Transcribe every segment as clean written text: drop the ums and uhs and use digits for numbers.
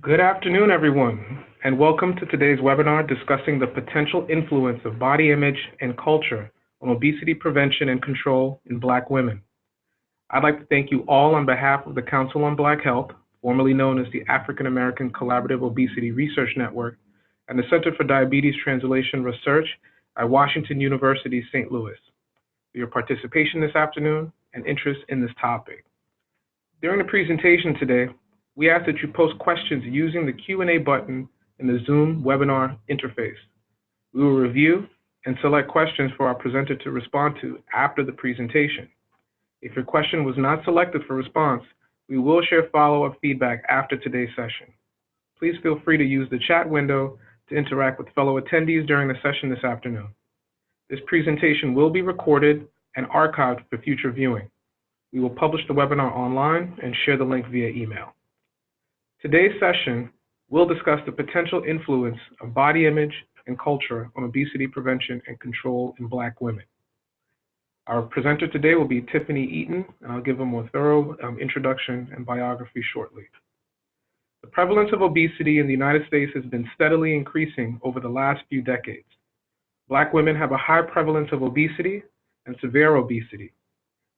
Good afternoon, everyone, and welcome to today's webinar discussing the potential influence of body image and culture on obesity prevention and control in Black women. I'd like to thank you all on behalf of the Council on Black Health, formerly known as the African American Collaborative Obesity Research Network, and the Center for Diabetes Translation Research at Washington University, St. Louis, for your participation this afternoon and interest in this topic. During the presentation today, we ask that you post questions using the Q&A button in the Zoom webinar interface. We will review and select questions for our presenter to respond to after the presentation. If your question was not selected for response, we will share follow-up feedback after today's session. Please feel free to use the chat window to interact with fellow attendees during the session this afternoon. This presentation will be recorded and archived for future viewing. We will publish the webinar online and share the link via email. Today's session will discuss the potential influence of body image and culture on obesity prevention and control in Black women. Our presenter today will be Tiffany Eaton, and I'll give a more thorough introduction and biography shortly. The prevalence of obesity in the United States has been steadily increasing over the last few decades. Black women have a high prevalence of obesity and severe obesity.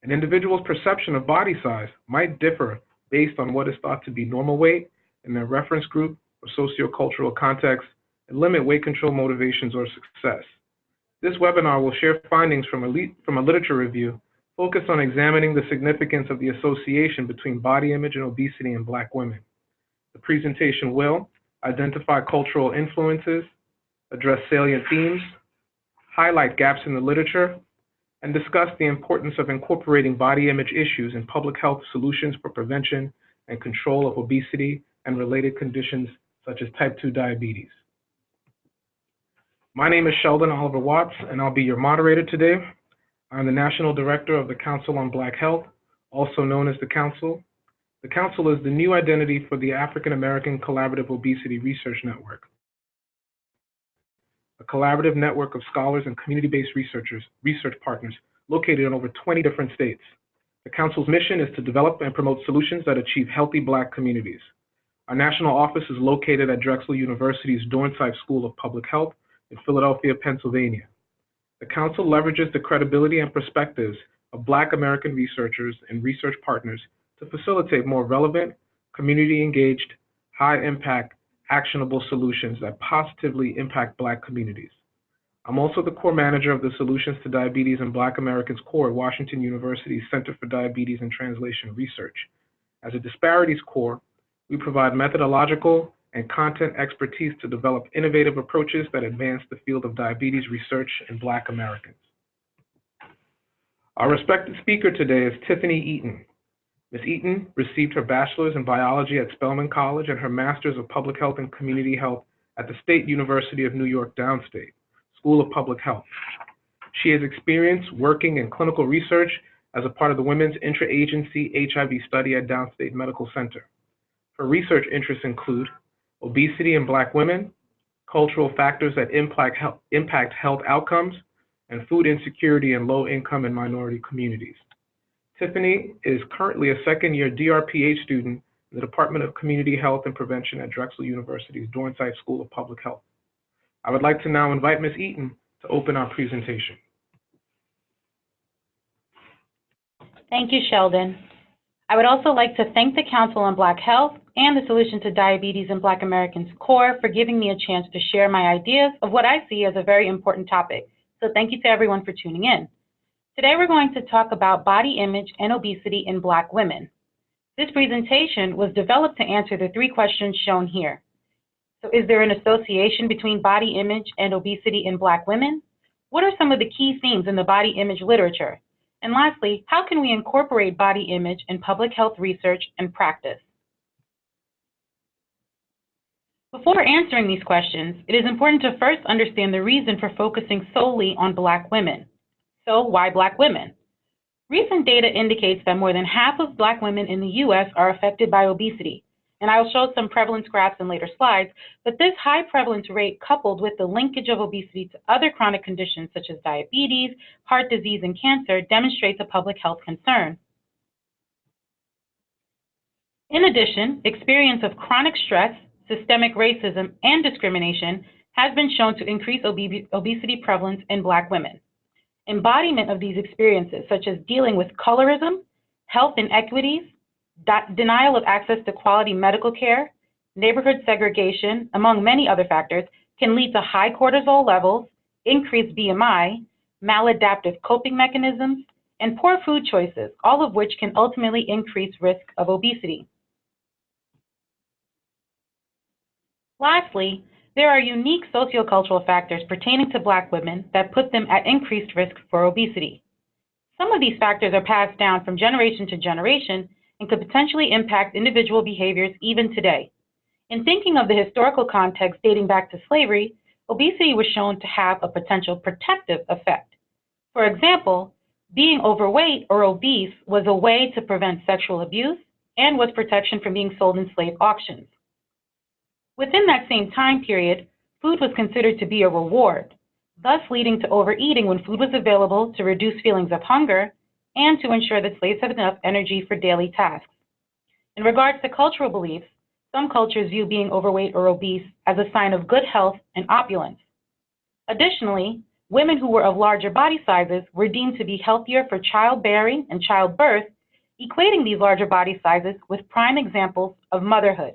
An individual's perception of body size might differ based on what is thought to be normal weight in their reference group or sociocultural context, and limit weight control motivations or success. This webinar will share findings from a literature review focused on examining the significance of the association between body image and obesity in Black women. The presentation will identify cultural influences, address salient themes, highlight gaps in the literature, and discuss the importance of incorporating body image issues in public health solutions for prevention and control of obesity and related conditions such as type 2 diabetes. My name is Sheldon Oliver Watts, and I'll be your moderator today. I'm the National Director of the Council on Black Health, also known as the Council. The Council is the new identity for the African American Collaborative Obesity Research Network, a collaborative network of scholars and community-based research partners located in over 20 different states. The Council's mission is to develop and promote solutions that achieve healthy Black communities. Our national office is located at Drexel University's Dornsife School of Public Health in Philadelphia, Pennsylvania. The Council leverages the credibility and perspectives of Black American researchers and research partners to facilitate more relevant, community-engaged, high-impact, actionable solutions that positively impact Black communities. I'm also the core manager of the Solutions to Diabetes in Black Americans core at Washington University's Center for Diabetes and Translation Research. As a disparities core, we provide methodological and content expertise to develop innovative approaches that advance the field of diabetes research in Black Americans. Our respected speaker today is Tiffany Eaton. Ms. Eaton received her bachelor's in biology at Spelman College and her master's of public health and community health at the State University of New York Downstate School of Public Health. She has experience working in clinical research as a part of the Women's Intra-Agency HIV Study at Downstate Medical Center. Her research interests include obesity in Black women, cultural factors that impact health outcomes, and food insecurity in low-income and minority communities. Tiffany is currently a second-year DRPH student in the Department of Community Health and Prevention at Drexel University's Dornsife School of Public Health. I would like to now invite Ms. Eaton to open our presentation. Thank you, Sheldon. I would also like to thank the Council on Black Health and the Solution to Diabetes in Black Americans Core for giving me a chance to share my ideas of what I see as a very important topic. So thank you to everyone for tuning in. Today we're going to talk about body image and obesity in Black women. This presentation was developed to answer the three questions shown here. So is there an association between body image and obesity in Black women? What are some of the key themes in the body image literature? And lastly, how can we incorporate body image in public health research and practice? Before answering these questions, it is important to first understand the reason for focusing solely on Black women. So why Black women? Recent data indicates that more than half of Black women in the U.S. are affected by obesity, and I will show some prevalence graphs in later slides, but this high prevalence rate coupled with the linkage of obesity to other chronic conditions such as diabetes, heart disease, and cancer demonstrates a public health concern. In addition, experience of chronic stress, systemic racism, and discrimination has been shown to increase obesity prevalence in Black women. Embodiment of these experiences, such as dealing with colorism, health inequities, denial of access to quality medical care, neighborhood segregation, among many other factors, can lead to high cortisol levels, increased BMI, maladaptive coping mechanisms, and poor food choices, all of which can ultimately increase risk of obesity. Lastly, there are unique sociocultural factors pertaining to Black women that put them at increased risk for obesity. Some of these factors are passed down from generation to generation and could potentially impact individual behaviors even today. In thinking of the historical context dating back to slavery, obesity was shown to have a potential protective effect. For example, being overweight or obese was a way to prevent sexual abuse and was protection from being sold in slave auctions. Within that same time period, food was considered to be a reward, thus leading to overeating when food was available to reduce feelings of hunger and to ensure that slaves had enough energy for daily tasks. In regards to cultural beliefs, some cultures view being overweight or obese as a sign of good health and opulence. Additionally, women who were of larger body sizes were deemed to be healthier for childbearing and childbirth, equating these larger body sizes with prime examples of motherhood.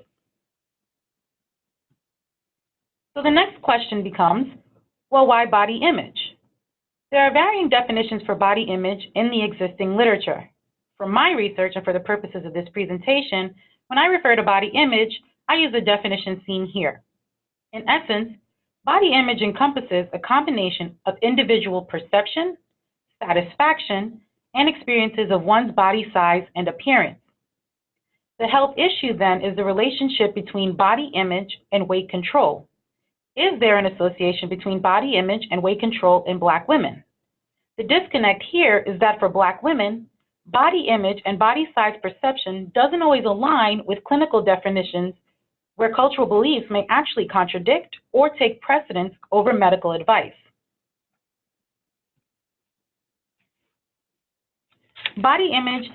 So the next question becomes, well, why body image? There are varying definitions for body image in the existing literature. For my research and for the purposes of this presentation, when I refer to body image, I use the definition seen here. In essence, body image encompasses a combination of individual perception, satisfaction, and experiences of one's body size and appearance. The health issue then is the relationship between body image and weight control. Is there an association between body image and weight control in Black women? The disconnect here is that for Black women, body image and body size perception doesn't always align with clinical definitions where cultural beliefs may actually contradict or take precedence over medical advice. Body image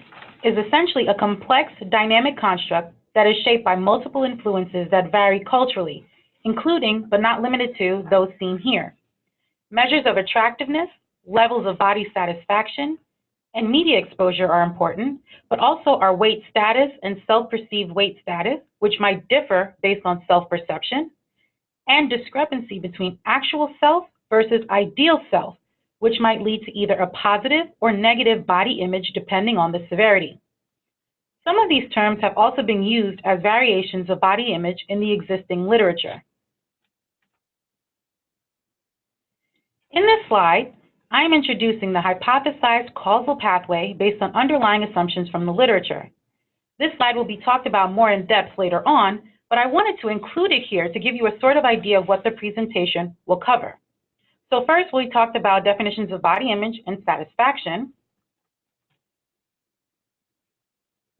is essentially a complex, dynamic construct that is shaped by multiple influences that vary culturally, including, but not limited to, those seen here. Measures of attractiveness, levels of body satisfaction, and media exposure are important, but also our weight status and self-perceived weight status, which might differ based on self-perception, and discrepancy between actual self versus ideal self, which might lead to either a positive or negative body image depending on the severity. Some of these terms have also been used as variations of body image in the existing literature. In this slide, I am introducing the hypothesized causal pathway based on underlying assumptions from the literature. This slide will be talked about more in depth later on, but I wanted to include it here to give you a sort of idea of what the presentation will cover. So first, we talked about definitions of body image and satisfaction.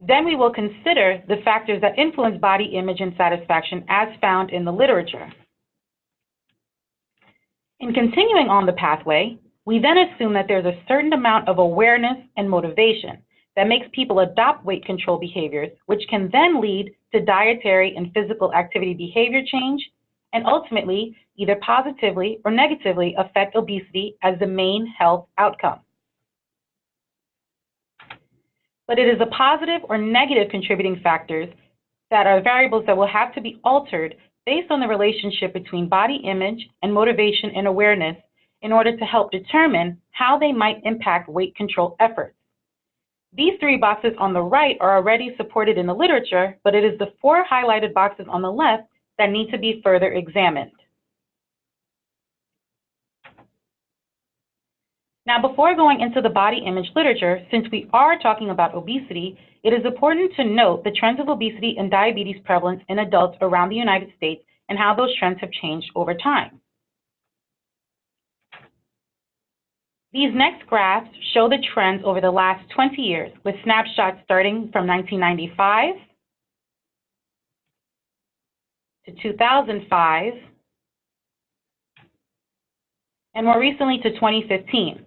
Then we will consider the factors that influence body image and satisfaction as found in the literature. In continuing on the pathway, we then assume that there's a certain amount of awareness and motivation that makes people adopt weight control behaviors, which can then lead to dietary and physical activity behavior change, and ultimately either positively or negatively affect obesity as the main health outcome. But it is the positive or negative contributing factors that are variables that will have to be altered based on the relationship between body image and motivation and awareness in order to help determine how they might impact weight control efforts. These three boxes on the right are already supported in the literature, but it is the four highlighted boxes on the left that need to be further examined. Now, before going into the body image literature, since we are talking about obesity, it is important to note the trends of obesity and diabetes prevalence in adults around the United States and how those trends have changed over time. These next graphs show the trends over the last 20 years, with snapshots starting from 1995 to 2005, and more recently to 2015.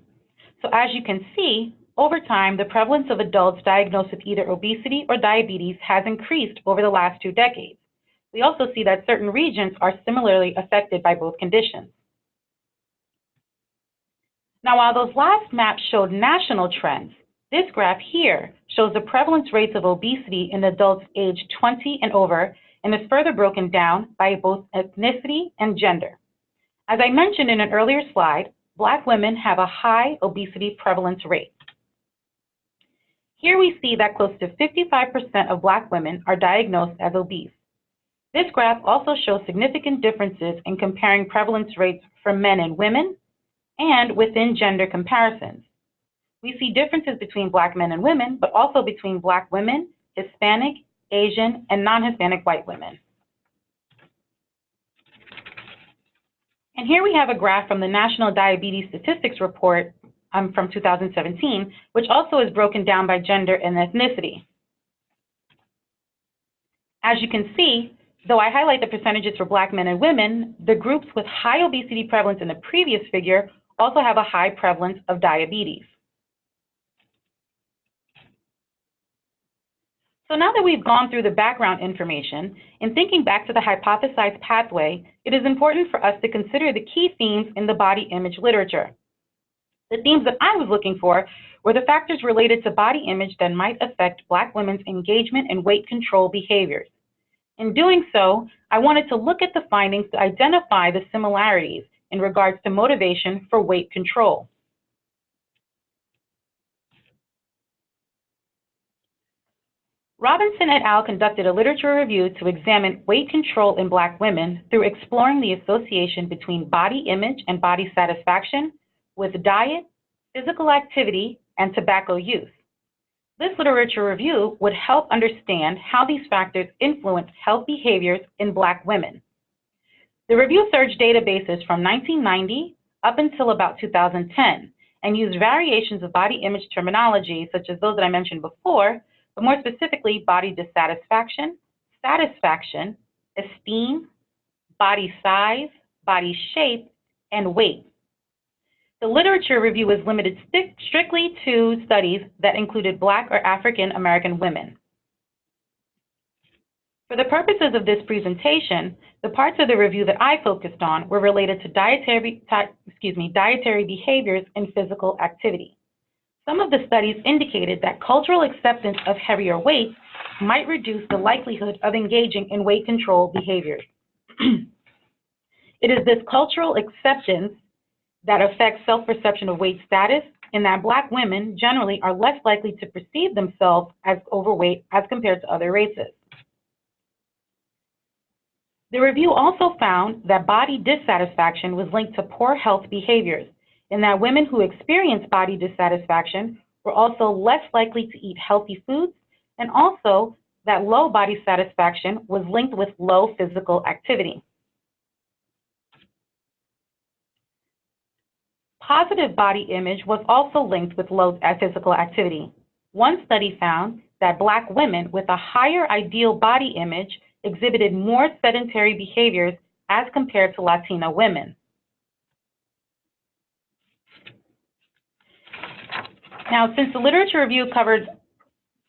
So as you can see, over time, the prevalence of adults diagnosed with either obesity or diabetes has increased over the last 2 decades. We also see that certain regions are similarly affected by both conditions. Now, while those last maps showed national trends, this graph here shows the prevalence rates of obesity in adults aged 20 and over and is further broken down by both ethnicity and gender. As I mentioned in an earlier slide, Black women have a high obesity prevalence rate. Here we see that close to 55% of Black women are diagnosed as obese. This graph also shows significant differences in comparing prevalence rates for men and women and within gender comparisons. We see differences between Black men and women, but also between Black women, Hispanic, Asian, and non-Hispanic white women. And here we have a graph from the National Diabetes Statistics Report from 2017, which also is broken down by gender and ethnicity. As you can see, though I highlight the percentages for Black men and women, the groups with high obesity prevalence in the previous figure also have a high prevalence of diabetes. So now that we've gone through the background information, in thinking back to the hypothesized pathway, it is important for us to consider the key themes in the body image literature. The themes that I was looking for were the factors related to body image that might affect Black women's engagement and weight control behaviors. In doing so, I wanted to look at the findings to identify the similarities in regards to motivation for weight control. Robinson et al. Conducted a literature review to examine weight control in Black women through exploring the association between body image and body satisfaction with diet, physical activity, and tobacco use. This literature review would help understand how these factors influence health behaviors in Black women. The review searched databases from 1990 up until about 2010 and used variations of body image terminology such as those that I mentioned before, but more specifically body dissatisfaction, satisfaction, esteem, body size, body shape, and weight. The literature review was limited strictly to studies that included Black or African American women. For the purposes of this presentation, the parts of the review that I focused on were related to dietary behaviors and physical activity. Some of the studies indicated that cultural acceptance of heavier weights might reduce the likelihood of engaging in weight control behaviors. It is this cultural acceptance that affects self-perception of weight status, and that Black women generally are less likely to perceive themselves as overweight as compared to other races. The review also found that body dissatisfaction was linked to poor health behaviors, and that women who experienced body dissatisfaction were also less likely to eat healthy foods, and also that low body satisfaction was linked with low physical activity. Positive body image was also linked with low physical activity. One study found that Black women with a higher ideal body image exhibited more sedentary behaviors as compared to Latina women. Now, since the literature review covered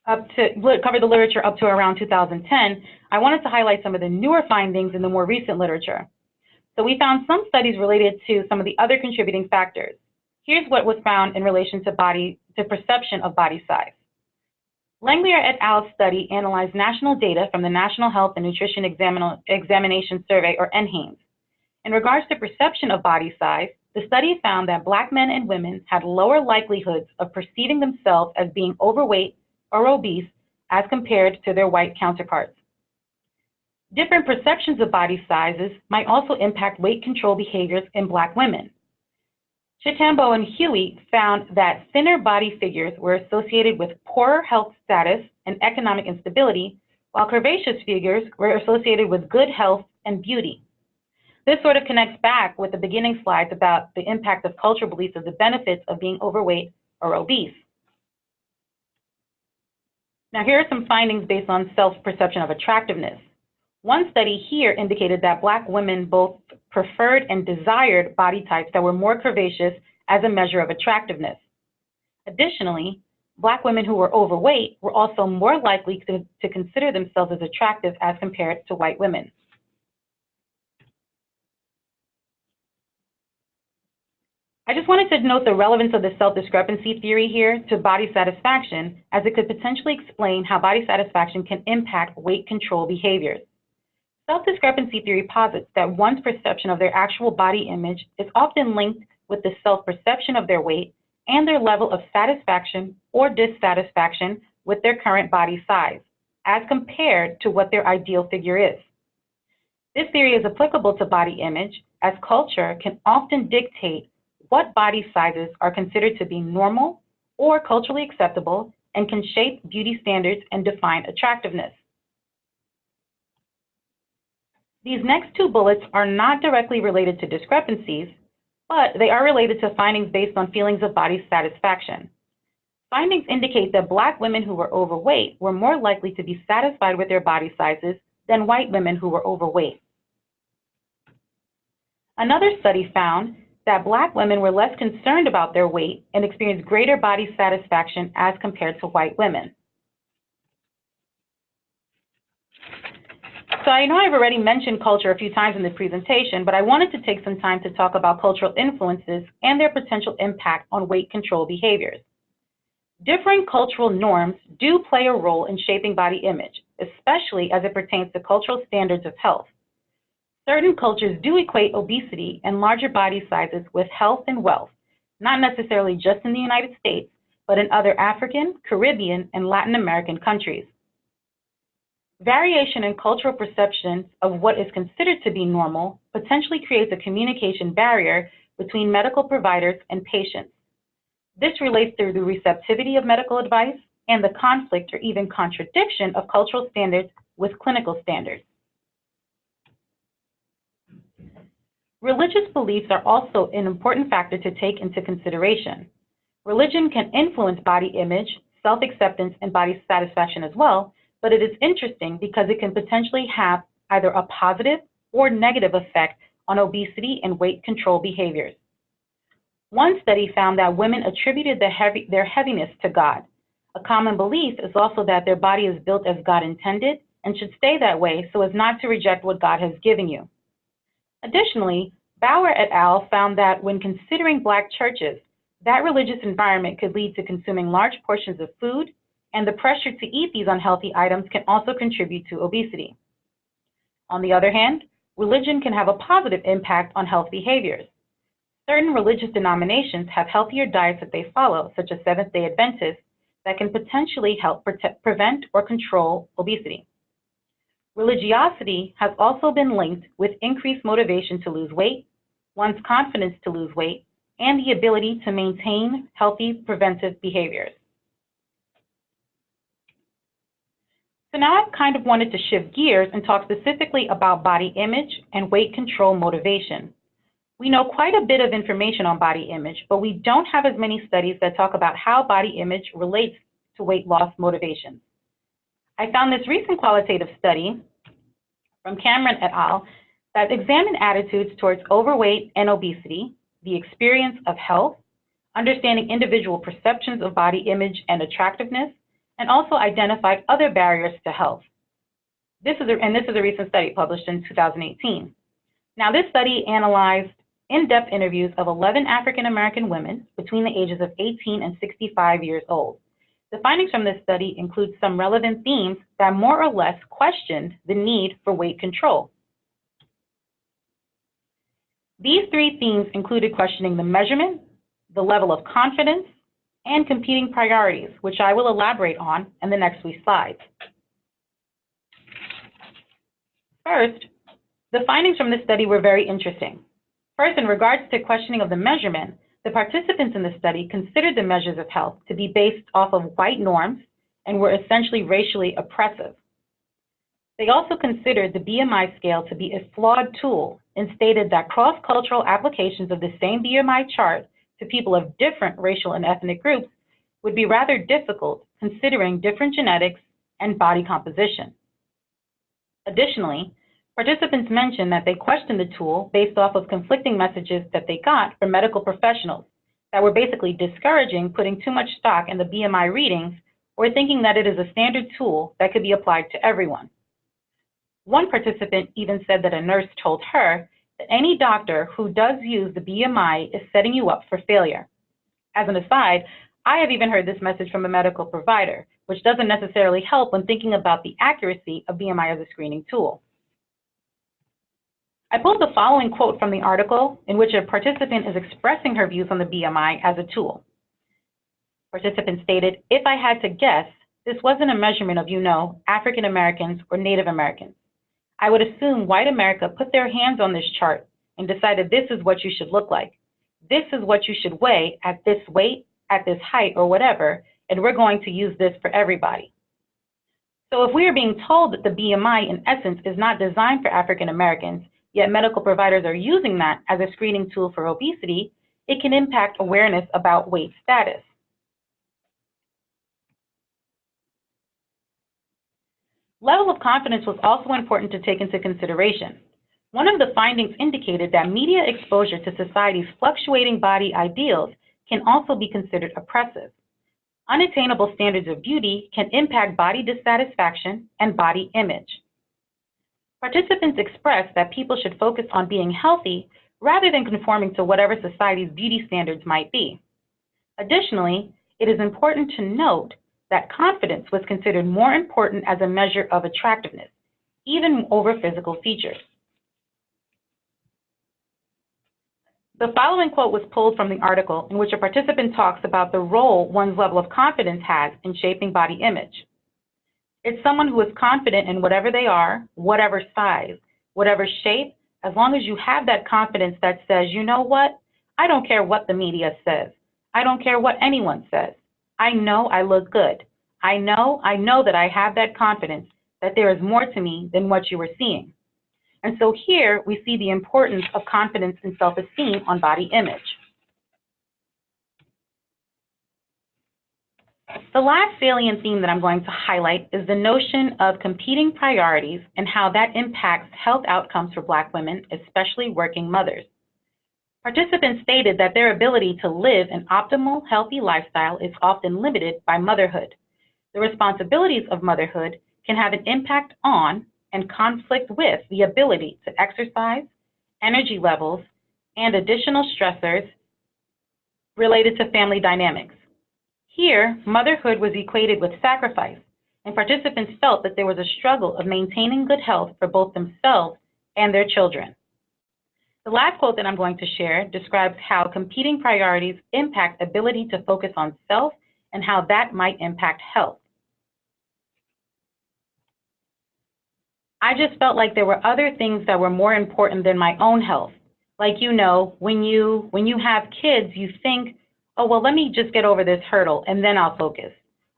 the literature up to around 2010, I wanted to highlight some of the newer findings in the more recent literature. So we found some studies related to some of the other contributing factors. Here's what was found in relation to perception of body size. Langmuir et al. Study analyzed national data from the National Health and Nutrition Examination Survey, or NHANES. In regards to perception of body size, the study found that Black men and women had lower likelihoods of perceiving themselves as being overweight or obese as compared to their white counterparts. Different perceptions of body sizes might also impact weight control behaviors in Black women. Chitambo and Huey found that thinner body figures were associated with poorer health status and economic instability, while curvaceous figures were associated with good health and beauty. This sort of connects back with the beginning slides about the impact of cultural beliefs of the benefits of being overweight or obese. Now, here are some findings based on self-perception of attractiveness. One study here indicated that Black women both preferred and desired body types that were more curvaceous as a measure of attractiveness. Additionally, Black women who were overweight were also more likely to consider themselves as attractive as compared to white women. I just wanted to note the relevance of the self-discrepancy theory here to body satisfaction, as it could potentially explain how body satisfaction can impact weight control behaviors. Self-discrepancy theory posits that one's perception of their actual body image is often linked with the self-perception of their weight and their level of satisfaction or dissatisfaction with their current body size, as compared to what their ideal figure is. This theory is applicable to body image, as culture can often dictate what body sizes are considered to be normal or culturally acceptable and can shape beauty standards and define attractiveness. These next two bullets are not directly related to discrepancies, but they are related to findings based on feelings of body satisfaction. Findings indicate that Black women who were overweight were more likely to be satisfied with their body sizes than white women who were overweight. Another study found that Black women were less concerned about their weight and experienced greater body satisfaction as compared to white women. So I know I've already mentioned culture a few times in this presentation, but I wanted to take some time to talk about cultural influences and their potential impact on weight control behaviors. Differing cultural norms do play a role in shaping body image, especially as it pertains to cultural standards of health. Certain cultures do equate obesity and larger body sizes with health and wealth, not necessarily just in the United States, but in other African, Caribbean, and Latin American countries. Variation in cultural perceptions of what is considered to be normal potentially creates a communication barrier between medical providers and patients. This relates through the receptivity of medical advice and the conflict or even contradiction of cultural standards with clinical standards. Religious beliefs are also an important factor to take into consideration. Religion can influence body image, self-acceptance, and body satisfaction as well, but it is interesting because it can potentially have either a positive or negative effect on obesity and weight control behaviors. One study found that women attributed their heaviness to God. A common belief is also that their body is built as God intended and should stay that way so as not to reject what God has given you. Additionally, Bauer et al. Found that when considering Black churches, that religious environment could lead to consuming large portions of food, and the pressure to eat these unhealthy items can also contribute to obesity. On the other hand, religion can have a positive impact on health behaviors. Certain religious denominations have healthier diets that they follow, such as Seventh-day Adventists, that can potentially help prevent or control obesity. Religiosity has also been linked with increased motivation to lose weight, one's confidence to lose weight, and the ability to maintain healthy preventive behaviors. So now I've kind of wanted to shift gears and talk specifically about body image and weight control motivation. We know quite a bit of information on body image, but we don't have as many studies that talk about how body image relates to weight loss motivations. I found this recent qualitative study from Cameron et al. That examined attitudes towards overweight and obesity, the experience of health, understanding individual perceptions of body image and attractiveness, and also identified other barriers to health. This is a recent study published in 2018. Now, this study analyzed in-depth interviews of 11 African American women between the ages of 18 and 65 years old. The findings from this study include some relevant themes that more or less questioned the need for weight control. These three themes included questioning the measurement, the level of confidence, and competing priorities, which I will elaborate on in the next few slides. First, the findings from this study were very interesting. First, in regards to questioning of the measurement, the participants in the study considered the measures of health to be based off of white norms and were essentially racially oppressive. They also considered the BMI scale to be a flawed tool and stated that cross-cultural applications of the same BMI chart to people of different racial and ethnic groups would be rather difficult considering different genetics and body composition. Additionally, participants mentioned that they questioned the tool based off of conflicting messages that they got from medical professionals that were basically discouraging putting too much stock in the BMI readings or thinking that it is a standard tool that could be applied to everyone. One participant even said that a nurse told her that any doctor who does use the BMI is setting you up for failure. As an aside, I have even heard this message from a medical provider, which doesn't necessarily help when thinking about the accuracy of BMI as a screening tool. I pulled the following quote from the article in which a participant is expressing her views on the BMI as a tool. Participant stated, "If I had to guess, this wasn't a measurement of, African Americans or Native Americans. I would assume white America put their hands on this chart and decided this is what you should look like. This is what you should weigh at this weight, at this height, or whatever, and we're going to use this for everybody." So if we are being told that the BMI in essence is not designed for African Americans, yet medical providers are using that as a screening tool for obesity, it can impact awareness about weight status. Level of confidence was also important to take into consideration. One of the findings indicated that media exposure to society's fluctuating body ideals can also be considered oppressive. Unattainable standards of beauty can impact body dissatisfaction and body image. Participants expressed that people should focus on being healthy rather than conforming to whatever society's beauty standards might be. Additionally, it is important to note that confidence was considered more important as a measure of attractiveness, even over physical features. The following quote was pulled from the article in which a participant talks about the role one's level of confidence has in shaping body image. It's someone who is confident in whatever they are, whatever size, whatever shape, as long as you have that confidence that says, you know what, I don't care what the media says. I don't care what anyone says. I know I look good. I know that I have that confidence that there is more to me than what you are seeing. And so here we see the importance of confidence and self-esteem on body image. The last salient theme that I'm going to highlight is the notion of competing priorities and how that impacts health outcomes for Black women, especially working mothers. Participants stated that their ability to live an optimal, healthy lifestyle is often limited by motherhood. The responsibilities of motherhood can have an impact on and conflict with the ability to exercise, energy levels, and additional stressors related to family dynamics. Here, motherhood was equated with sacrifice, and participants felt that there was a struggle of maintaining good health for both themselves and their children. The last quote that I'm going to share describes how competing priorities impact ability to focus on self and how that might impact health. I just felt like there were other things that were more important than my own health. Like, when you have kids, you think, oh, well, let me just get over this hurdle and then I'll focus.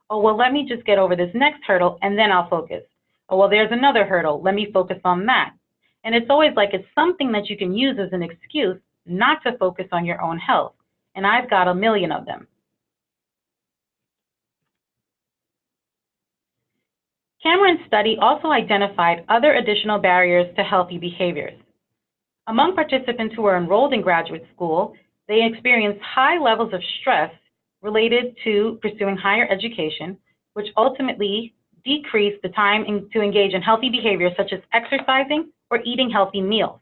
Oh, well, let me just get over this next hurdle and then I'll focus. Oh, well, there's another hurdle. Let me focus on that. And it's always like it's something that you can use as an excuse not to focus on your own health. And I've got a million of them. Cameron's study also identified other additional barriers to healthy behaviors. Among participants who were enrolled in graduate school, they experienced high levels of stress related to pursuing higher education, which ultimately decreased the time to engage in healthy behaviors such as exercising or eating healthy meals.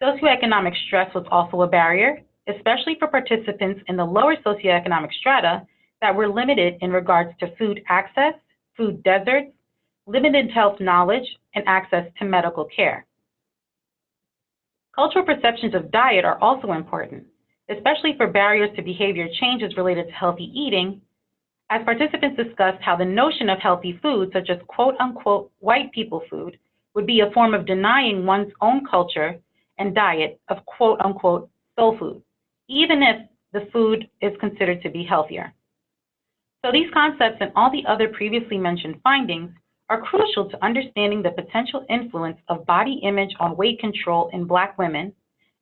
Socioeconomic stress was also a barrier, especially for participants in the lower socioeconomic strata that were limited in regards to food access, food deserts, limited health knowledge, and access to medical care. Cultural perceptions of diet are also important, especially for barriers to behavior changes related to healthy eating, as participants discussed how the notion of healthy food, such as quote-unquote white people food, would be a form of denying one's own culture and diet of quote-unquote soul food, even if the food is considered to be healthier. So these concepts and all the other previously mentioned findings are crucial to understanding the potential influence of body image on weight control in Black women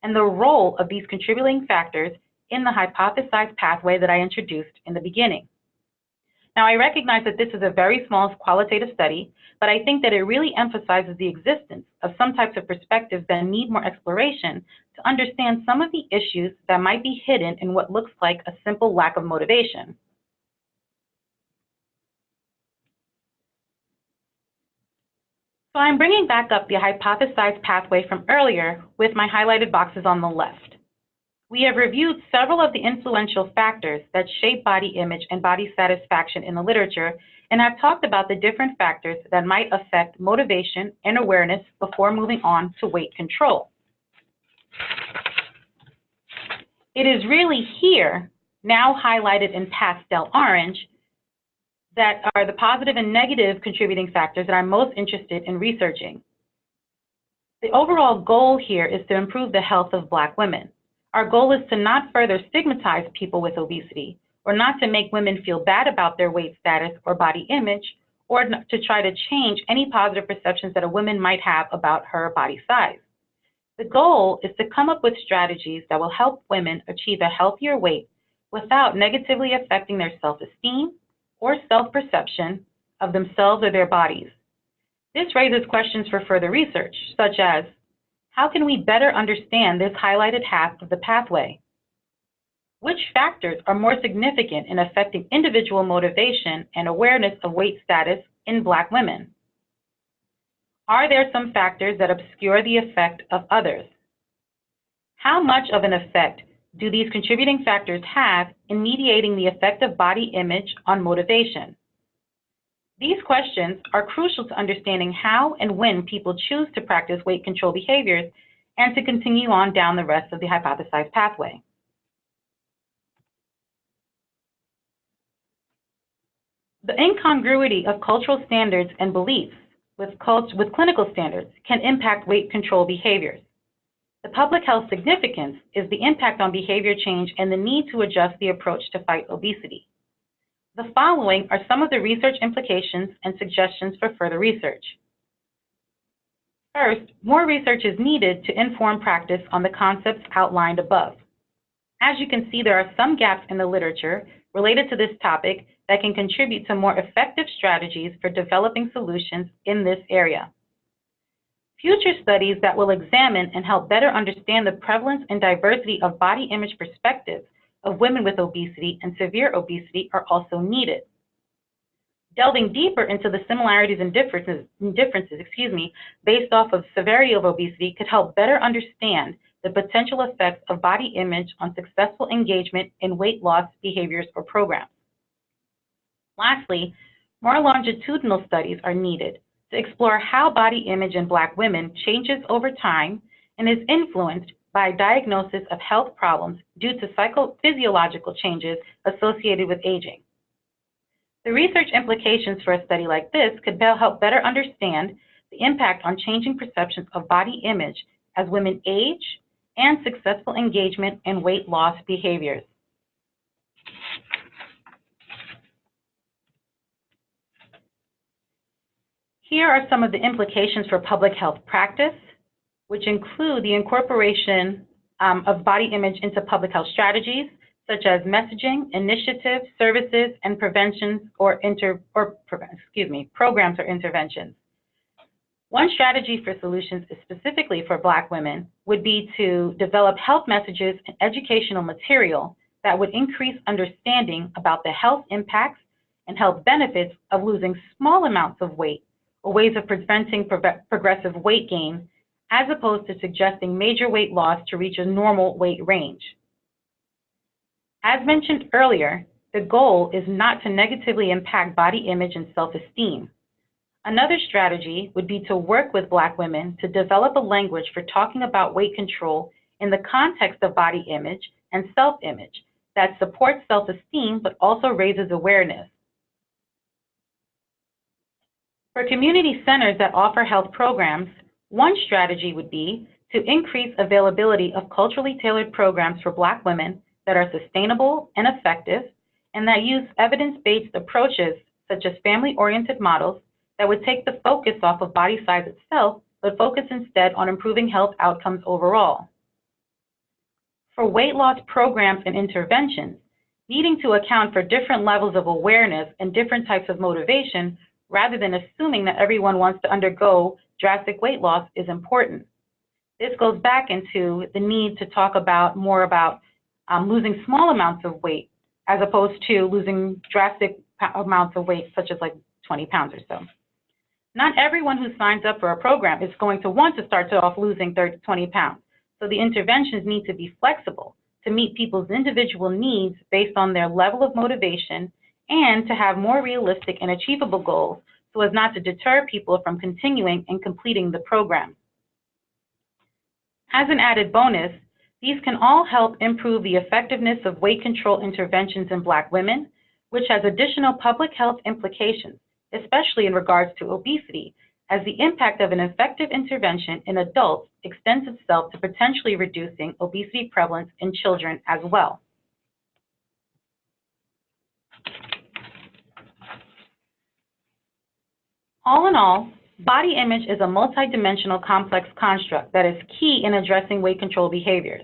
and the role of these contributing factors in the hypothesized pathway that I introduced in the beginning. Now, I recognize that this is a very small qualitative study, but I think that it really emphasizes the existence of some types of perspectives that need more exploration to understand some of the issues that might be hidden in what looks like a simple lack of motivation. So I'm bringing back up the hypothesized pathway from earlier with my highlighted boxes on the left. We have reviewed several of the influential factors that shape body image and body satisfaction in the literature, and have talked about the different factors that might affect motivation and awareness before moving on to weight control. It is really here, now highlighted in pastel orange, that are the positive and negative contributing factors that I'm most interested in researching. The overall goal here is to improve the health of Black women. Our goal is to not further stigmatize people with obesity, or not to make women feel bad about their weight status or body image, or to try to change any positive perceptions that a woman might have about her body size. The goal is to come up with strategies that will help women achieve a healthier weight without negatively affecting their self-esteem or self-perception of themselves or their bodies. This raises questions for further research, such as, how can we better understand this highlighted half of the pathway? Which factors are more significant in affecting individual motivation and awareness of weight status in Black women? Are there some factors that obscure the effect of others? How much of an effect do these contributing factors have in mediating the effect of body image on motivation? These questions are crucial to understanding how and when people choose to practice weight control behaviors and to continue on down the rest of the hypothesized pathway. The incongruity of cultural standards and beliefs with clinical standards can impact weight control behaviors. The public health significance is the impact on behavior change and the need to adjust the approach to fight obesity. The following are some of the research implications and suggestions for further research. First, more research is needed to inform practice on the concepts outlined above. As you can see, there are some gaps in the literature related to this topic that can contribute to more effective strategies for developing solutions in this area. Future studies that will examine and help better understand the prevalence and diversity of body image perspectives of women with obesity and severe obesity are also needed. Delving deeper into the similarities and differences based off of severity of obesity could help better understand the potential effects of body image on successful engagement in weight loss behaviors or programs. Lastly, more longitudinal studies are needed to explore how body image in Black women changes over time and is influenced by diagnosis of health problems due to psychophysiological changes associated with aging. The research implications for a study like this could help better understand the impact on changing perceptions of body image as women age and successful engagement in weight loss behaviors. Here are some of the implications for public health practice, which include the incorporation of body image into public health strategies, such as messaging, initiatives, services, and preventions programs or interventions. One strategy for solutions specifically for Black women would be to develop health messages and educational material that would increase understanding about the health impacts and health benefits of losing small amounts of weight, or ways of preventing progressive weight gain, as opposed to suggesting major weight loss to reach a normal weight range. As mentioned earlier, the goal is not to negatively impact body image and self-esteem. Another strategy would be to work with Black women to develop a language for talking about weight control in the context of body image and self-image that supports self-esteem but also raises awareness. For community centers that offer health programs, one strategy would be to increase availability of culturally tailored programs for Black women that are sustainable and effective, and that use evidence-based approaches such as family-oriented models that would take the focus off of body size itself, but focus instead on improving health outcomes overall. For weight loss programs and interventions, needing to account for different levels of awareness and different types of motivation, rather than assuming that everyone wants to undergo drastic weight loss, is important. This goes back into the need to talk about more about losing small amounts of weight as opposed to losing drastic amounts of weight, such as like 20 pounds or so. Not everyone who signs up for a program is going to want to start off losing 20 pounds. So the interventions need to be flexible to meet people's individual needs based on their level of motivation and to have more realistic and achievable goals so as not to deter people from continuing and completing the program. As an added bonus, these can all help improve the effectiveness of weight control interventions in Black women, which has additional public health implications, especially in regards to obesity, as the impact of an effective intervention in adults extends itself to potentially reducing obesity prevalence in children as well. All in all, body image is a multidimensional complex construct that is key in addressing weight control behaviors.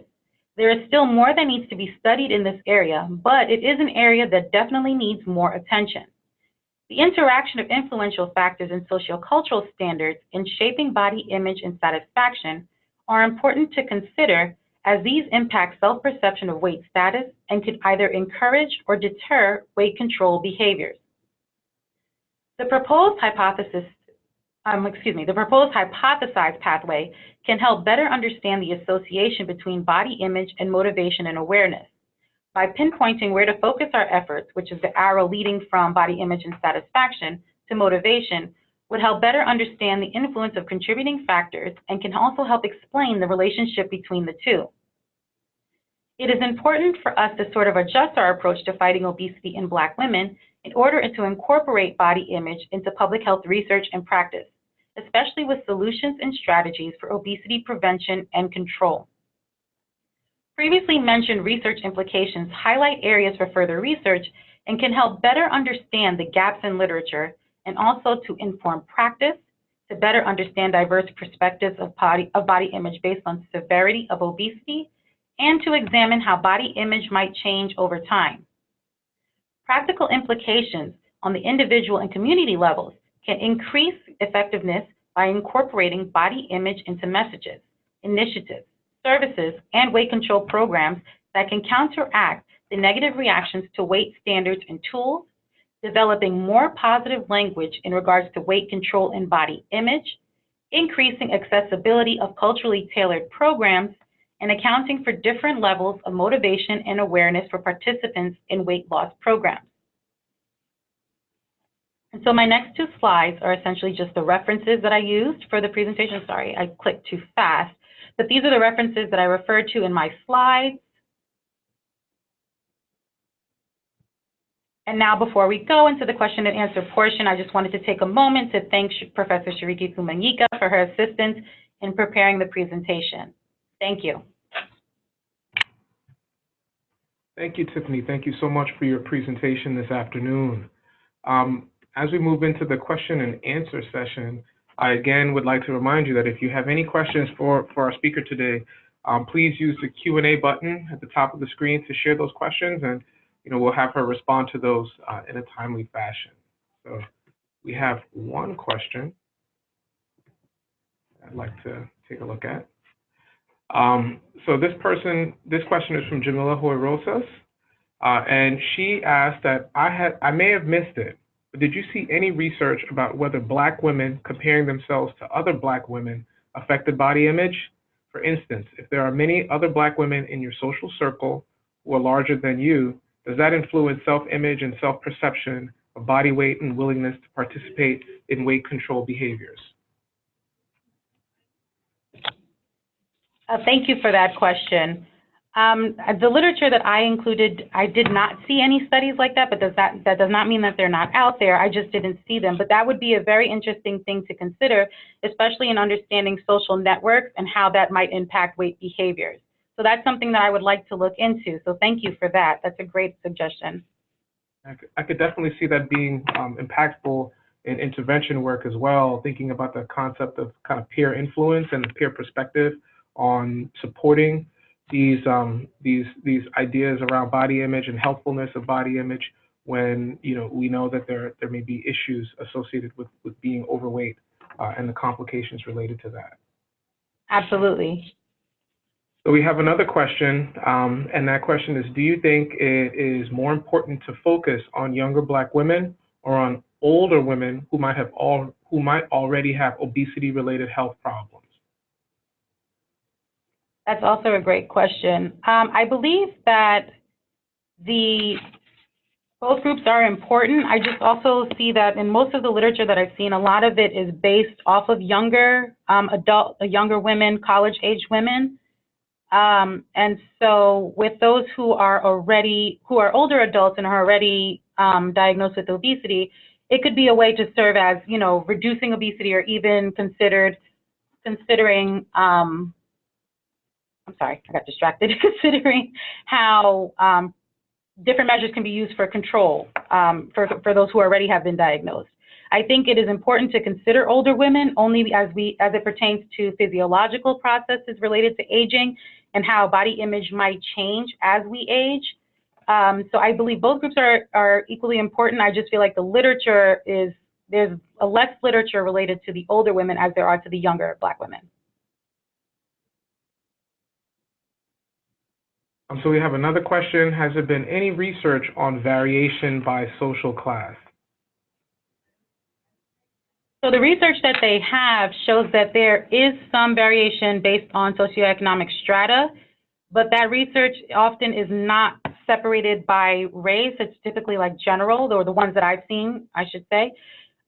There is still more that needs to be studied in this area, but it is an area that definitely needs more attention. The interaction of influential factors and sociocultural standards in shaping body image and satisfaction are important to consider, as these impact self-perception of weight status and could either encourage or deter weight control behaviors. The proposed hypothesized pathway can help better understand the association between body image and motivation and awareness. By pinpointing where to focus our efforts, which is the arrow leading from body image and satisfaction to motivation, would help better understand the influence of contributing factors and can also help explain the relationship between the two. It is important for us to sort of adjust our approach to fighting obesity in Black women in order to incorporate body image into public health research and practice, especially with solutions and strategies for obesity prevention and control. Previously mentioned research implications highlight areas for further research and can help better understand the gaps in literature and also to inform practice, to better understand diverse perspectives of body image based on severity of obesity, and to examine how body image might change over time. Practical implications on the individual and community levels can increase effectiveness by incorporating body image into messages, initiatives, services, and weight control programs that can counteract the negative reactions to weight standards and tools, developing more positive language in regards to weight control and body image, increasing accessibility of culturally tailored programs, and accounting for different levels of motivation and awareness for participants in weight loss programs. And so my next two slides are essentially just the references that I used for the presentation. Sorry, I clicked too fast. But these are the references that I referred to in my slides. And now before we go into the question and answer portion, I just wanted to take a moment to thank Professor Shiriki Kumanyika for her assistance in preparing the presentation. Thank you. Thank you, Tiffany. Thank you so much for your presentation this afternoon. As we move into the question and answer session, I again would like to remind you that if you have any questions for our speaker today, please use the Q&A button at the top of the screen to share those questions, and we'll have her respond to those in a timely fashion. So we have one question I'd like to take a look at. So this question is from Jamila Hoy-Rosas, and she asked that I may have missed it, but did you see any research about whether Black women comparing themselves to other Black women affected body image? For instance, if there are many other Black women in your social circle who are larger than you, does that influence self-image and self-perception of body weight and willingness to participate in weight control behaviors? Thank you for that question. The literature that I included, I did not see any studies like that, but that does not mean that they're not out there. I just didn't see them. But that would be a very interesting thing to consider, especially in understanding social networks and how that might impact weight behaviors. So that's something that I would like to look into. So thank you for that. That's a great suggestion. I could definitely see that being impactful in intervention work as well, thinking about the concept of kind of peer influence and the peer perspective on supporting these ideas around body image and healthfulness of body image when we know that there may be issues associated with being overweight and the complications related to that. Absolutely. So we have another question, and that question is, do you think it is more important to focus on younger Black women or on older women who might already have obesity-related health problems? That's also a great question. I believe that both groups are important. I just also see that in most of the literature that I've seen, a lot of it is based off of younger younger women, college-age women. And so with those who are older adults and are already diagnosed with obesity, it could be a way to serve as, reducing obesity, or even considering, I'm sorry, I got distracted, considering how different measures can be used for control for those who already have been diagnosed. I think it is important to consider older women only as it pertains to physiological processes related to aging and how body image might change as we age. So I believe both groups are equally important. I just feel like there's a less literature related to the older women as there are to the younger Black women. So we have another question. Has there been any research on variation by social class? So the research that they have shows that there is some variation based on socioeconomic strata, but that research often is not separated by race. It's typically like general, or the ones that I've seen, I should say.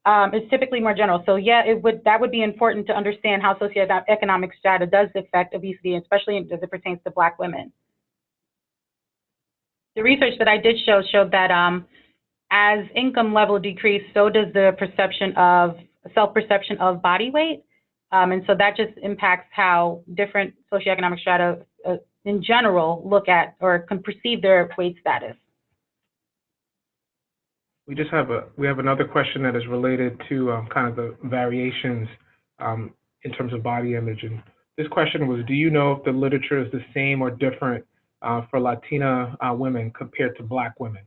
It's typically more general. So yeah, that would be important to understand how socioeconomic strata does affect obesity, especially as it pertains to Black women. The research that I did showed that as income level decreased, so does the self-perception of body weight. And so that just impacts how different socioeconomic strata in general look at or can perceive their weight status. We have another question that is related to kind of the variations in terms of body image. And this question was, do you know if the literature is the same or different for Latina women compared to Black women?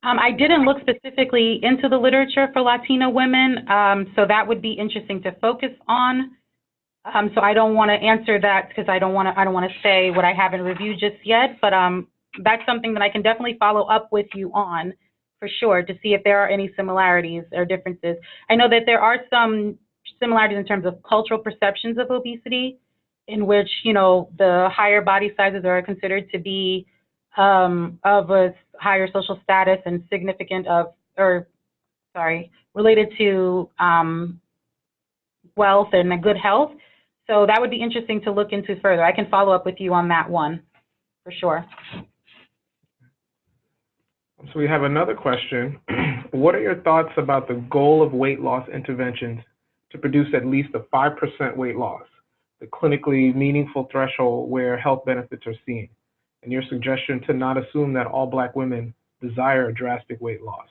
I didn't look specifically into the literature for Latina women, so that would be interesting to focus on. So I don't want to answer that because I don't want to say what I haven't reviewed just yet. But that's something that I can definitely follow up with you on, for sure, to see if there are any similarities or differences. I know that there are some similarities in terms of cultural perceptions of obesity, in which the higher body sizes are considered to be of a higher social status and related to wealth and good health. So that would be interesting to look into further. I can follow up with you on that one, for sure. So we have another question. What are your thoughts about the goal of weight loss interventions to produce at least a 5% weight loss, the clinically meaningful threshold where health benefits are seen, and your suggestion to not assume that all Black women desire a drastic weight loss?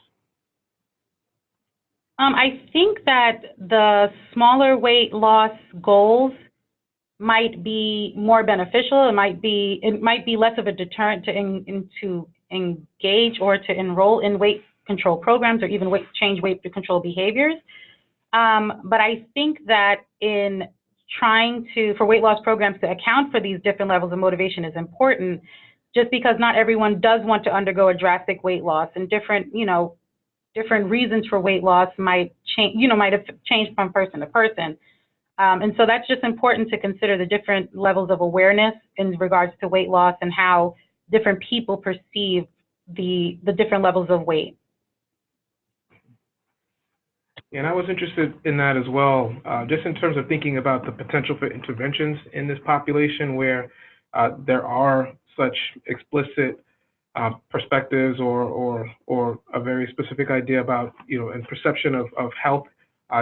I think that the smaller weight loss goals might be more beneficial. It might be less of a deterrent to engage or to enroll in weight control programs or even change weight control behaviors. But I think that in trying for weight loss programs to account for these different levels of motivation is important, just because not everyone does want to undergo a drastic weight loss, and different reasons for weight loss might have changed from person to person. And so that's just important to consider the different levels of awareness in regards to weight loss and how different people perceive the different levels of weight. And I was interested in that as well, just in terms of thinking about the potential for interventions in this population where there are such explicit perspectives or a very specific idea about, and perception of health,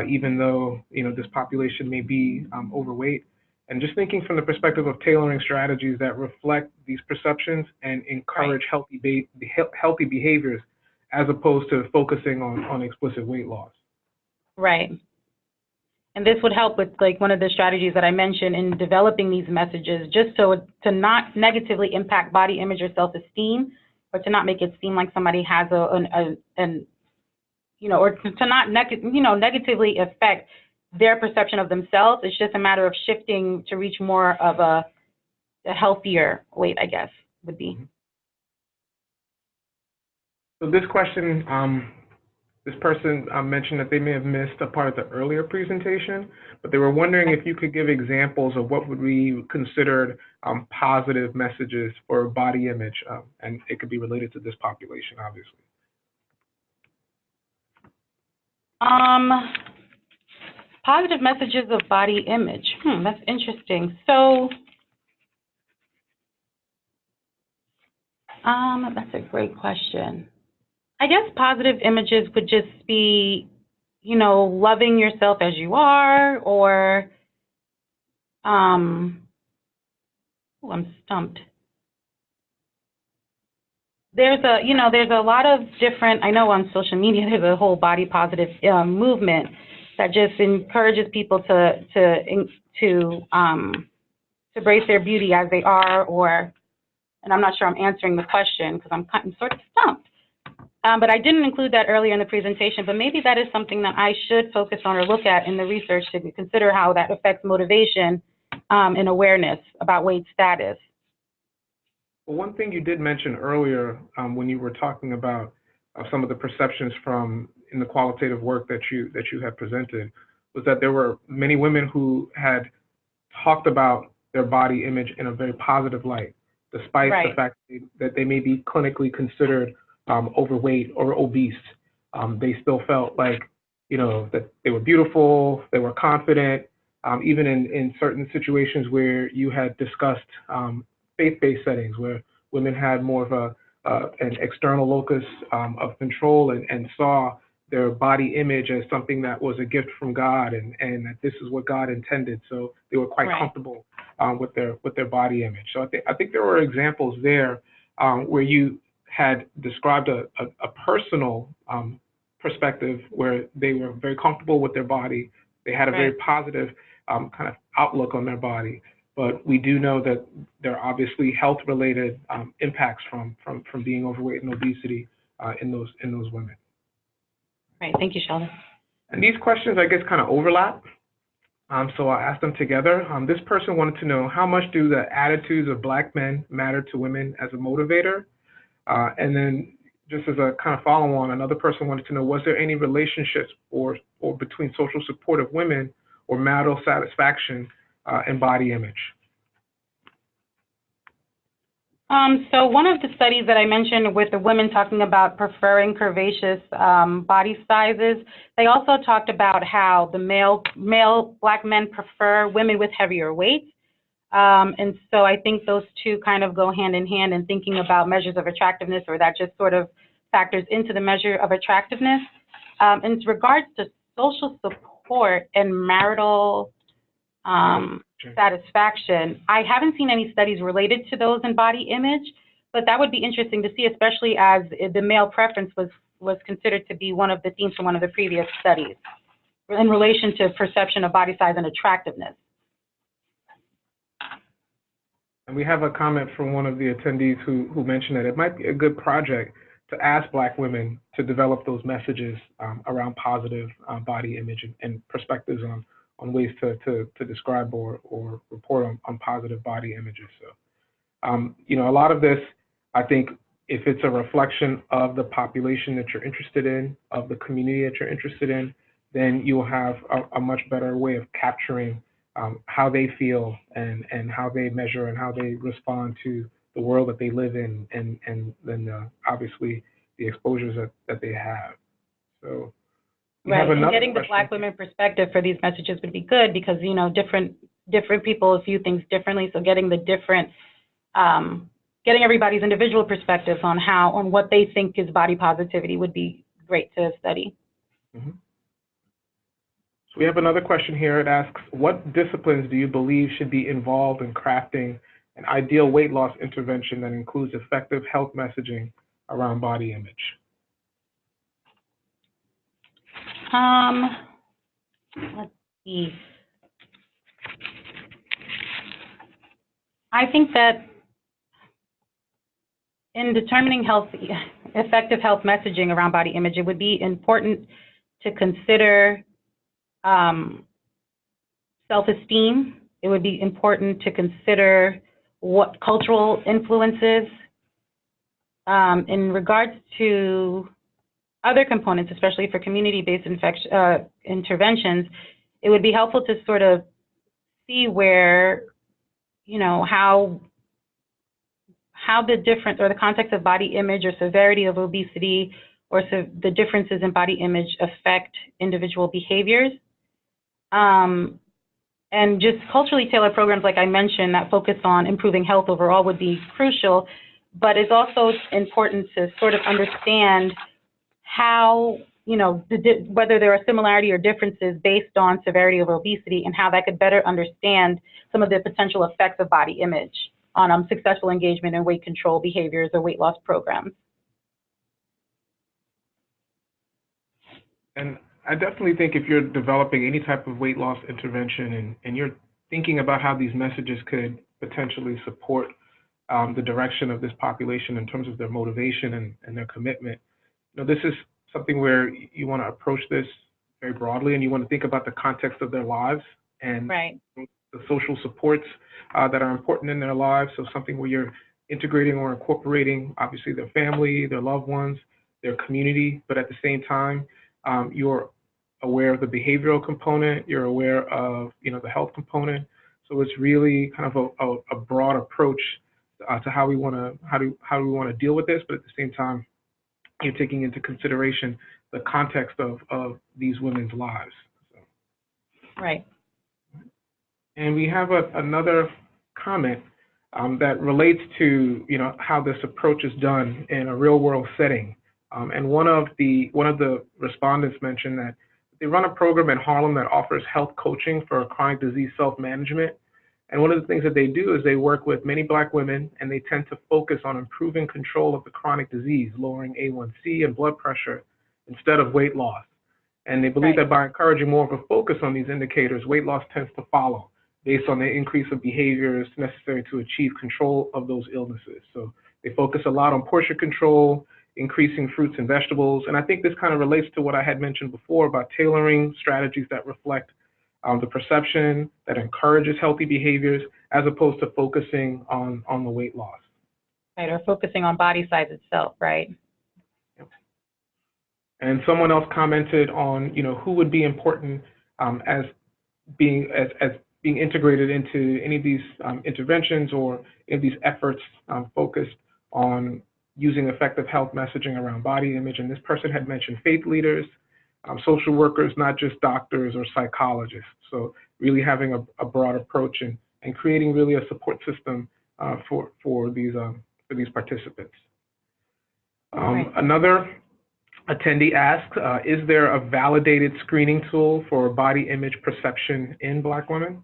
even though, this population may be overweight. And just thinking from the perspective of tailoring strategies that reflect these perceptions and encourage healthy behaviors, as opposed to focusing on explicit weight loss. Right. And this would help with one of the strategies that I mentioned in developing these messages, just so to not negatively impact body image or self-esteem, or to not make it seem like somebody has or to not negatively affect their perception of themselves. It's just a matter of shifting to reach more of a healthier weight, I guess, would be. So this question, this person mentioned that they may have missed a part of the earlier presentation, but they were wondering if you could give examples of what would be considered positive messages for body image, and it could be related to this population, obviously. Positive messages of body image. That's interesting. So, that's a great question. I guess positive images would just be, you know, loving yourself as you are, or, I'm stumped. There's a lot of different, I know on social media there's a whole body positive movement that just encourages people to embrace their beauty as they are, or, and I'm not sure I'm answering the question because I'm sort of stumped. But I didn't include that earlier in the presentation, but maybe that is something that I should focus on or look at in the research to consider how that affects motivation and awareness about weight status. Well, one thing you did mention earlier when you were talking about some of the perceptions in the qualitative work that you had presented was that there were many women who had talked about their body image in a very positive light, despite the fact that they may be clinically considered overweight or obese. They still felt like, you know, that they were beautiful, they were confident, even in certain situations where you had discussed faith-based settings where women had more of an external locus of control and saw their body image as something that was a gift from God and that this is what God intended. So they were quite comfortable with their body image. So I think there were examples there where you had described a personal perspective where they were very comfortable with their body. They had a very positive kind of outlook on their body. But we do know that there are obviously health-related impacts from being overweight and obesity in those women. Right. Thank you, Sheldon. And these questions, I guess, kind of overlap. So I'll ask them together. This person wanted to know, how much do the attitudes of Black men matter to women as a motivator? And then just as a kind of follow-on, another person wanted to know, was there any relationships or between social support of women or marital satisfaction and body image? So one of the studies that I mentioned with the women talking about preferring curvaceous body sizes, they also talked about how the male Black men prefer women with heavier weights. And so I think those two kind of go hand in hand in thinking about measures of attractiveness, or that just sort of factors into the measure of attractiveness. In regards to social support and marital satisfaction, I haven't seen any studies related to those in body image, but that would be interesting to see, especially as the male preference was considered to be one of the themes from one of the previous studies in relation to perception of body size and attractiveness. And we have a comment from one of the attendees who mentioned that it might be a good project to ask Black women to develop those messages around positive body image and perspectives on ways to describe or report on positive body images. So, you know, a lot of this, I think, if it's a reflection of the population that you're interested in, of the community that you're interested in, then you'll have a much better way of capturing how they feel and how they measure and how they respond to the world that they live in, and then obviously the exposures that they have. So. Right, and getting the Black women perspective for these messages would be good because, you know, different people view things differently. So getting the different, getting everybody's individual perspectives on what they think is body positivity would be great to study. Mm-hmm. So we have another question here. It asks, what disciplines do you believe should be involved in crafting an ideal weight loss intervention that includes effective health messaging around body image? Let's see. I think that in determining effective health messaging around body image, it would be important to consider self-esteem. It would be important to consider what cultural influences in regards to other components, especially for community-based interventions. It would be helpful to sort of see where, how the difference or the context of body image or severity of obesity or the differences in body image affect individual behaviors. And just culturally tailored programs, like I mentioned, that focus on improving health overall would be crucial, but it's also important to sort of understand how, whether there are similarity or differences based on severity of obesity and how that could better understand some of the potential effects of body image on successful engagement in weight control behaviors or weight loss programs. And I definitely think if you're developing any type of weight loss intervention and you're thinking about how these messages could potentially support the direction of this population in terms of their motivation and their commitment, this is something where you want to approach this very broadly, and you want to think about the context of their lives and the social supports that are important in their lives. So something where you're integrating or incorporating, obviously, their family, their loved ones, their community, but at the same time, you're aware of the behavioral component, you're aware of the health component. So it's really kind of a broad approach to how we want to deal with this, but at the same time, you're taking into consideration the context of these women's lives. So. Right. And we have another comment that relates to how this approach is done in a real world setting. And one of the respondents mentioned that they run a program in Harlem that offers health coaching for chronic disease self-management. And one of the things that they do is they work with many Black women, and they tend to focus on improving control of the chronic disease, lowering A1C and blood pressure instead of weight loss. And they believe that by encouraging more of a focus on these indicators, weight loss tends to follow based on the increase of behaviors necessary to achieve control of those illnesses. So they focus a lot on portion control, increasing fruits and vegetables. And I think this kind of relates to what I had mentioned before about tailoring strategies that reflect the perception that encourages healthy behaviors as opposed to focusing on the weight loss. Right, or focusing on body size itself, right? Yep. And someone else commented on, who would be important as being integrated into any of these interventions or any of these efforts focused on using effective health messaging around body image. And this person had mentioned faith leaders, social workers, not just doctors or psychologists. So really having a broad approach and creating really a support system for these participants. Another attendee asked, is there a validated screening tool for body image perception in Black women?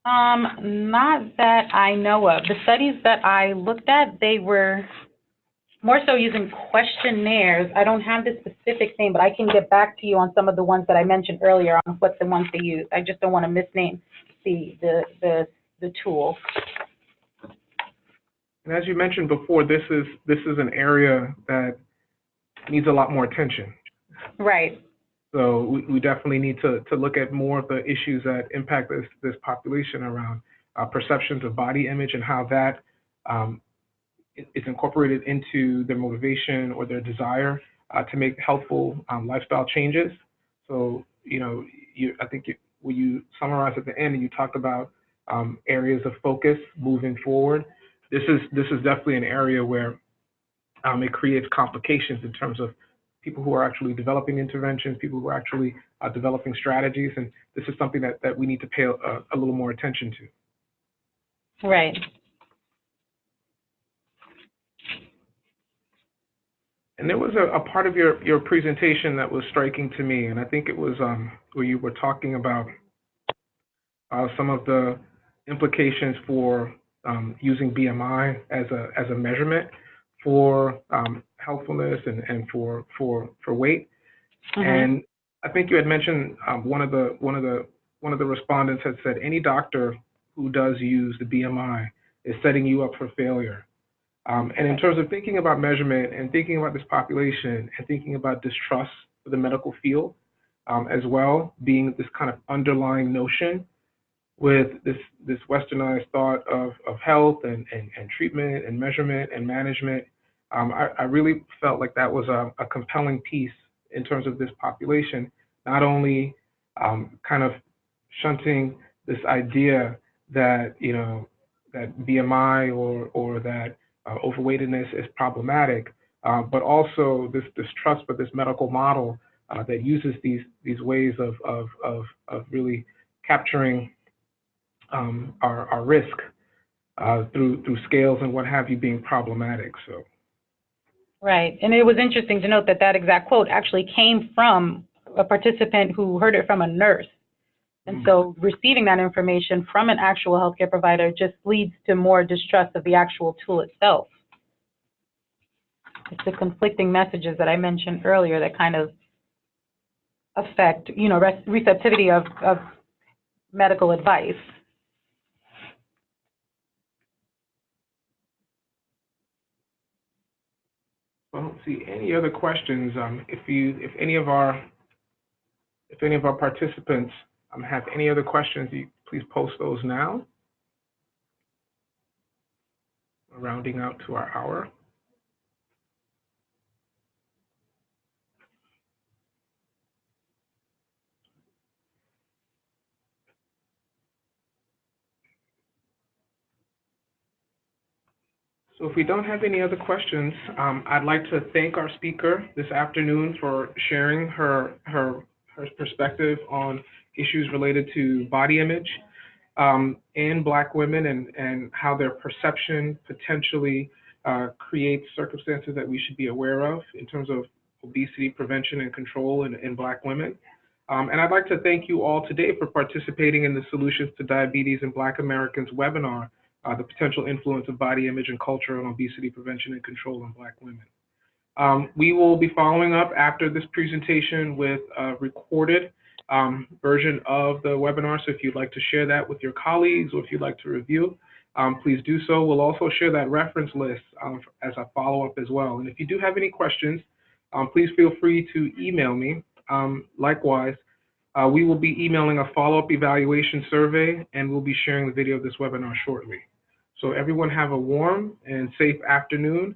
Not that I know of. The studies that I looked at, they were more so using questionnaires. I don't have the specific name, but I can get back to you on some of the ones that I mentioned earlier on what the ones they use. I just don't want to misname the tool. And as you mentioned before, this is an area that needs a lot more attention. Right. So we definitely need to look at more of the issues that impact this population around perceptions of body image and how that is incorporated into their motivation or their desire to make helpful lifestyle changes. So, I think when you summarize at the end and you talked about areas of focus moving forward, this is definitely an area where it creates complications in terms of people who are actually developing interventions, people who are actually developing strategies, and this is something that we need to pay a little more attention to. Right. And there was a part of your presentation that was striking to me, and I think it was where you were talking about some of the implications for using BMI as a measurement for healthfulness and for weight. Mm-hmm. And I think you had mentioned one of the respondents had said any doctor who does use the BMI is setting you up for failure. And in terms of thinking about measurement and thinking about this population and thinking about distrust for the medical field, as well, being this kind of underlying notion with this westernized thought of health and treatment and measurement and management. I really felt like that was a compelling piece in terms of this population, not only kind of shunting this idea that, that BMI or that overweightedness is problematic, but also this trust for this medical model that uses these ways of really capturing our risk through scales and what have you being problematic. So. Right, and it was interesting to note that that exact quote actually came from a participant who heard it from a nurse. And so receiving that information from an actual healthcare provider just leads to more distrust of the actual tool itself. It's the conflicting messages that I mentioned earlier that kind of affect, receptivity of medical advice. I don't see any other questions. If any of our participants have any other questions, please post those now. We're rounding out to our hour. So if we don't have any other questions, I'd like to thank our speaker this afternoon for sharing her perspective on issues related to body image in Black women and how their perception potentially creates circumstances that we should be aware of in terms of obesity prevention and control in Black women. And I'd like to thank you all today for participating in the Solutions to Diabetes in Black Americans webinar, the potential influence of body image and culture on obesity prevention and control in Black women. We will be following up after this presentation with a recorded version of the webinar. So if you'd like to share that with your colleagues or if you'd like to review, please do so. We'll also share that reference list as a follow-up as well. And if you do have any questions, please feel free to email me. Likewise, we will be emailing a follow-up evaluation survey, and we'll be sharing the video of this webinar shortly. So everyone have a warm and safe afternoon.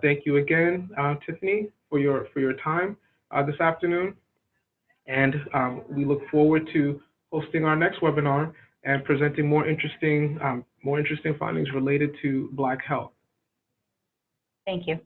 Thank you again, Tiffany, for your time this afternoon. And we look forward to hosting our next webinar and presenting more interesting findings related to Black health. Thank you.